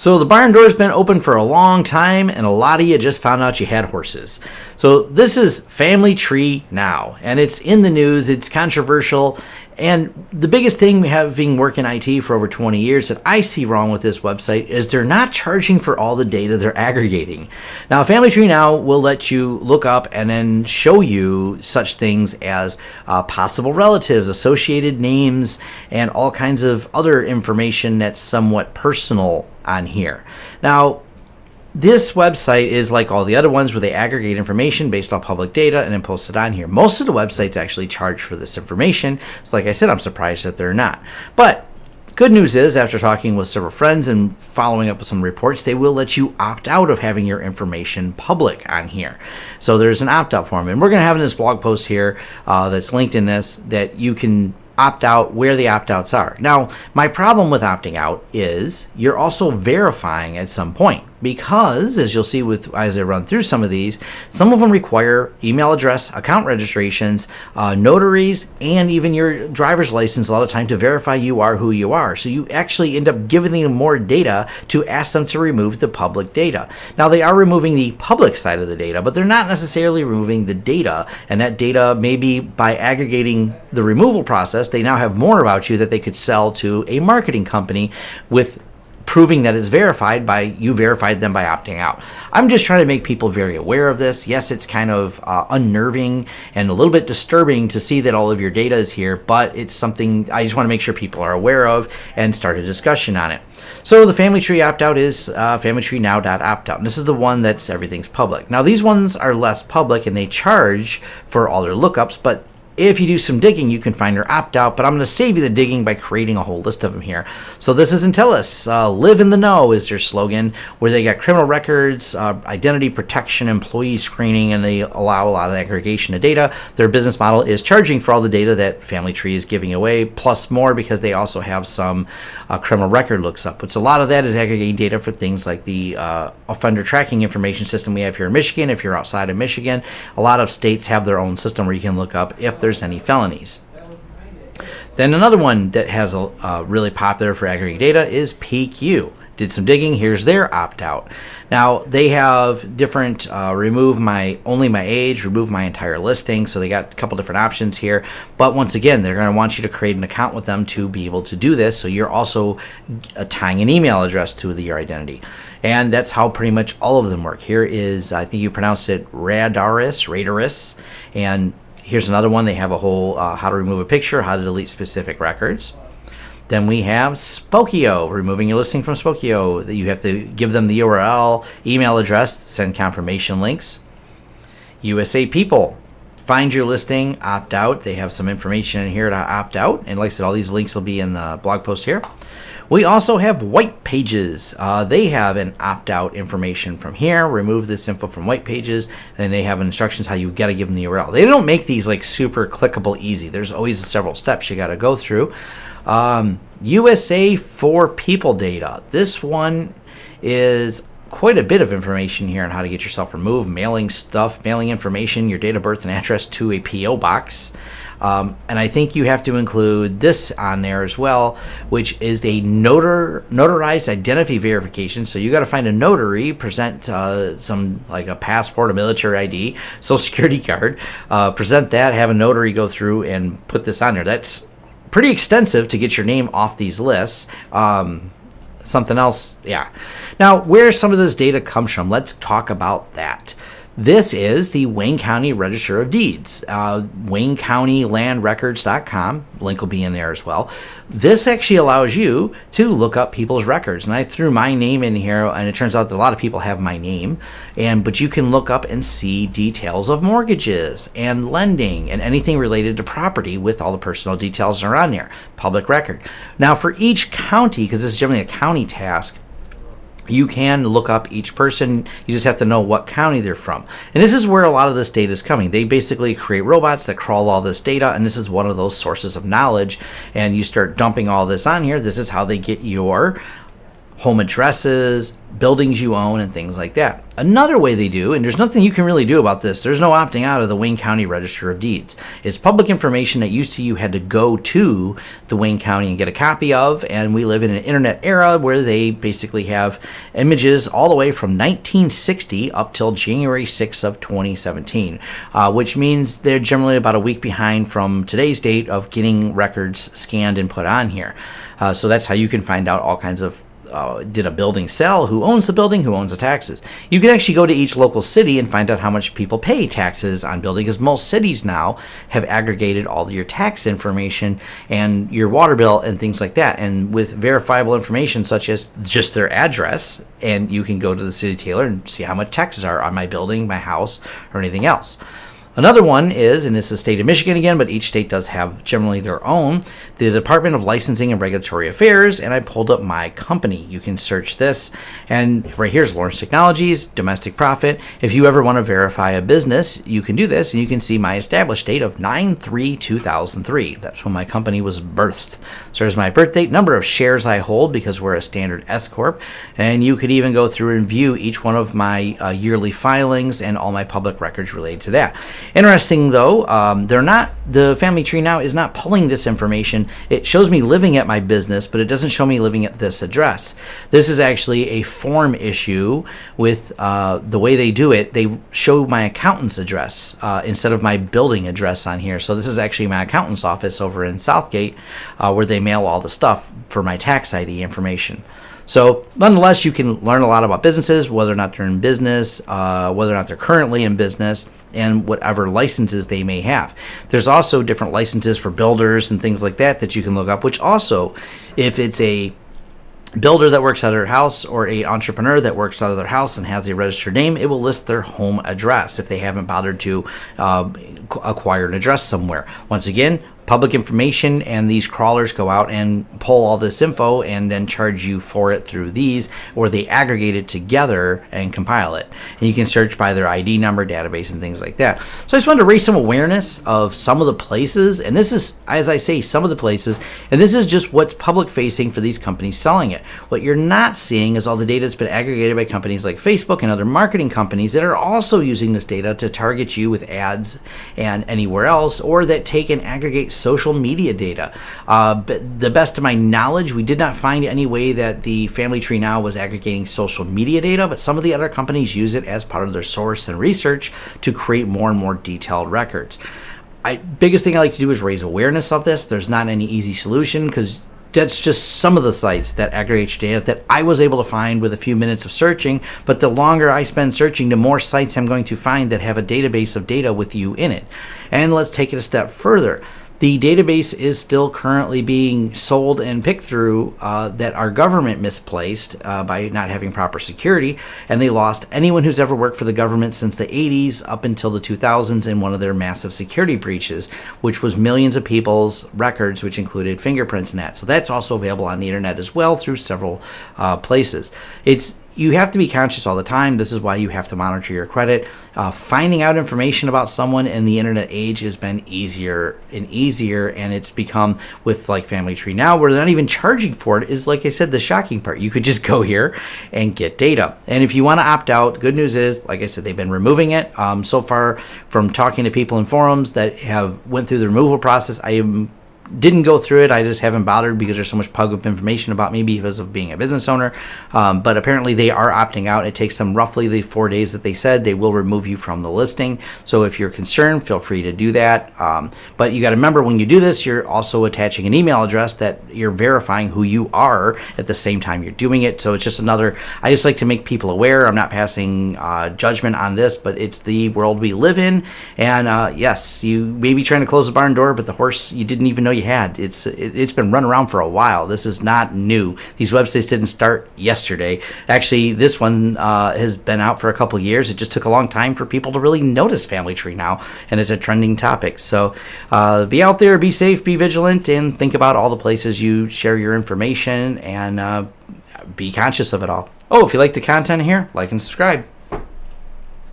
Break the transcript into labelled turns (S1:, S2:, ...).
S1: So the barn door's been open for a long time, and a lot of you just found out you had horses. So this is FamilyTreeNow, and it's in the news, it's controversial, and the biggest thing, having worked in IT for over 20 years, that I see wrong with this website is they're not charging for all the data they're aggregating. Now, FamilyTreeNow will let you look up and then show you such things as possible relatives, associated names, and all kinds of other information that's somewhat personal on here. Now, this website is like all the other ones where they aggregate information based on public data and then post it on here. Most of the websites actually charge for this information. So like I said, I'm surprised that they're not. But good news is, after talking with several friends and following up with some reports, they will let you opt out of having your information public on here. So there's an opt-out form. And we're going to have in this blog post here that's linked in this that you can opt out where the opt-outs are. Now, my problem with opting out is you're also verifying at some point, because as you'll see as I run through some of these, some of them require email address, account registrations, notaries, and even your driver's license a lot of time to verify you are who you are. So you actually end up giving them more data to ask them to remove the public data. Now, they are removing the public side of the data, but they're not necessarily removing the data, and that data, maybe by aggregating the removal process, they now have more about you that they could sell to a marketing company with proving that it's verified by you verified them by opting out. I'm just trying to make people very aware of this. Yes, it's kind of unnerving and a little bit disturbing to see that all of your data is here, but it's something I just want to make sure people are aware of and start a discussion on it. So the Family Tree opt-out is FamilyTreeNow.optout. And this is the one that's everything's public. Now, these ones are less public and they charge for all their lookups, but if you do some digging, you can find your opt-out, but I'm going to save you the digging by creating a whole list of them here. So this is Intellis. Live in the know is their slogan, where they got criminal records, identity protection, employee screening, and they allow a lot of aggregation of data. Their business model is charging for all the data that Family Tree is giving away, plus more, because they also have some criminal record looks up. But a lot of that is aggregating data for things like the offender tracking information system we have here in Michigan. If you're outside of Michigan, a lot of states have their own system where you can look up if there's any felonies. Then another one that has a really popular for aggregating data is PQ. Did some digging. Here's their opt-out. Now they have different remove only my age, remove my entire listing. So they got a couple different options here. But once again, they're going to want you to create an account with them to be able to do this. So you're also tying an email address to your identity. And that's how pretty much all of them work. Here is, I think you pronounced it Radaris, and here's another one. They have a whole how to remove a picture, how to delete specific records. Then we have Spokio, removing your listing from Spokio. That you have to give them the URL, email address, send confirmation links. USA People, find your listing, opt out. They have some information in here to opt out. And like I said, all these links will be in the blog post here. We also have White Pages. They have an opt-out information from here. Remove this info from White Pages. And they have instructions how you got to give them the URL. They don't make these like super clickable easy. There's always several steps you got to go through. USA for People data. This one is quite a bit of information here on how to get yourself removed, mailing stuff, mailing information, your date of birth and address to a P.O. box. And I think you have to include this on there as well, which is a notarized identity verification. So you got to find a notary, present some like a passport, a military ID, social security card, present that, have a notary go through and put this on there. That's pretty extensive to get your name off these lists. Something else, yeah. Now, where some of this data comes from, let's talk about that. This is the Wayne County Register of Deeds, WayneCountyLandRecords.com. Link will be in there as well. This actually allows you to look up people's records. And I threw my name in here, and it turns out that a lot of people have my name. But you can look up and see details of mortgages and lending and anything related to property with all the personal details that are on there. Public record. Now, for each county, because this is generally a county task, you can look up each person. You just have to know what county they're from. And this is where a lot of this data is coming. They basically create robots that crawl all this data, and this is one of those sources of knowledge. And you start dumping all this on here. This is how they get your home addresses, buildings you own, and things like that. Another way they do, and there's nothing you can really do about this, there's no opting out of the Wayne County Register of Deeds. It's public information that used to you had to go to the Wayne County and get a copy of, and we live in an internet era where they basically have images all the way from 1960 up till January 6th of 2017, which means they're generally about a week behind from today's date of getting records scanned and put on here. So that's how you can find out all kinds of did a building sell, who owns the building, who owns the taxes. You can actually go to each local city and find out how much people pay taxes on building, because most cities now have aggregated all your tax information and your water bill and things like that, and with verifiable information such as just their address, and you can go to the city tailor and see how much taxes are on my building, my house, or anything else. Another one is, and it's the state of Michigan again, but each state does have generally their own, the Department of Licensing and Regulatory Affairs, and I pulled up my company. You can search this, and right here's Lawrence Technologies, domestic profit. If you ever want to verify a business, you can do this, and you can see my established date of 9/3/2003. That's when my company was birthed. So there's my birth date, number of shares I hold, because we're a standard S Corp, and you could even go through and view each one of my yearly filings and all my public records related to that. Interesting though, the Family Tree Now is not pulling this information. It shows me living at my business, but it doesn't show me living at this address. This is actually a form issue with the way they do it. They show my accountant's address instead of my building address on here. So this is actually my accountant's office over in Southgate, where they mail all the stuff for my tax ID information. So nonetheless, you can learn a lot about businesses, whether or not they're in business, whether or not they're currently in business, and whatever licenses they may have. There's also different licenses for builders and things like that that you can look up, which also, if it's a builder that works out of their house or a entrepreneur that works out of their house and has a registered name, it will list their home address if they haven't bothered to acquire an address somewhere. Once again, public information, and these crawlers go out and pull all this info and then charge you for it through these, or they aggregate it together and compile it. And you can search by their ID number, database, and things like that. So I just wanted to raise some awareness of some of the places, and this is, as I say, some of the places, and this is just what's public facing for these companies selling it. What you're not seeing is all the data that's been aggregated by companies like Facebook and other marketing companies that are also using this data to target you with ads and anywhere else, or that take and aggregate social media data. But the best of my knowledge, we did not find any way that the Family Tree Now was aggregating social media data, but some of the other companies use it as part of their source and research to create more and more detailed records. Biggest thing I like to do is raise awareness of this. There's not any easy solution, because that's just some of the sites that aggregate your data that I was able to find with a few minutes of searching, but the longer I spend searching, the more sites I'm going to find that have a database of data with you in it. And let's take it a step further. The database is still currently being sold and picked through that our government misplaced by not having proper security, and they lost anyone who's ever worked for the government since the 80s up until the 2000s in one of their massive security breaches, which was millions of people's records, which included fingerprints and that. So that's also available on the internet as well through several places. You have to be conscious all the time. This is why you have to monitor your credit. Finding out information about someone in the internet age has been easier and easier, and it's become, with like Family Tree Now, where they're not even charging for it, is, like I said, the shocking part. You could just go here and get data. And if you want to opt out, good news is, like I said, they've been removing it. So far, from talking to people in forums that have went through the removal process, didn't go through it. I just haven't bothered because there's so much public information about me because of being a business owner. But apparently they are opting out. It takes them roughly the 4 days that they said. They will remove you from the listing. So if you're concerned, feel free to do that. But you got to remember, when you do this, you're also attaching an email address that you're verifying who you are at the same time you're doing it. So it's just another, I just like to make people aware. I'm not passing judgment on this, but it's the world we live in. And yes, you may be trying to close the barn door, but the horse you didn't even know you had. It's been run around for a while. This is not new. These websites didn't start yesterday. Actually, this one has been out for a couple years. It just took a long time for people to really notice Family Tree Now, and it's a trending topic. So be out there, be safe, be vigilant, and think about all the places you share your information, and be conscious of it all. Oh, if you like the content here, like and subscribe.